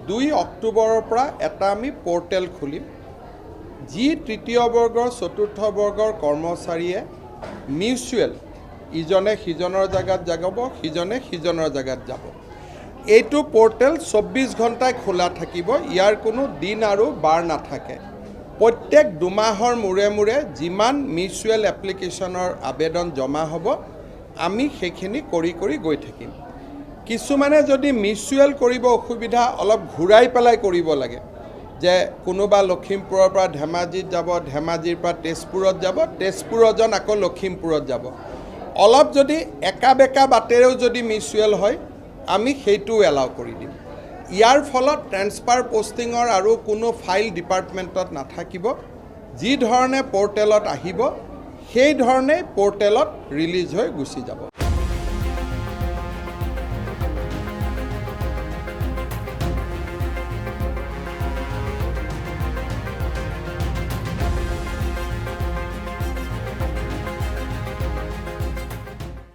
2 অক্টোবৰৰ পৰা এটা আমি পোৰ্টেল খুলিম যি তৃতীয় বৰ্গৰ চতুৰ্থ বৰ্গৰ কৰ্মচাৰীয়ে মিউচুৱেল ইজনে সিজনৰ জায়গাত যাব সিজনে সিজনৰ জায়গাত যাব এইটো পোৰ্টেল 24 ঘণ্টাই খোলা থাকিব ইয়াৰ কোনো দিন আৰু বাৰ নাথাকে প্ৰত্যেক দুমাহৰ মূৰে মূৰে যিমান মিউচুৱেল এপ্লিকেশনৰ আবেদন জমা হ'ব আমি সেইখিনি কৰি গৈ থাকিম কিছুমানে যদি মিউচুৱেল কৰিব অসুবিধা অলপ ঘূৰাই পেলাই কৰিব লাগে যে কোনোবা লখিমপুৰৰ পৰা ধেমাজিত যাব ধেমাজিৰ পৰা তেজপুৰত যাব তেজপুৰজন আকৌ লখিমপুৰত যাব অলপ যদি একাবেকা বাটেৰেও যদি মিউচুৱেল হয় আমি সেইটোও এলাউ কৰি দিম ইয়াৰ ফলত ট্ৰান্সফাৰ পোষ্টিঙৰ আৰু কোনো ফাইল ডিপাৰ্টমেণ্টত নাথাকিব যি ধৰণে পোৰ্টেলত আহিব সেই ধৰণে পোৰ্টেলত ৰিলিজ হৈ গুচি যাব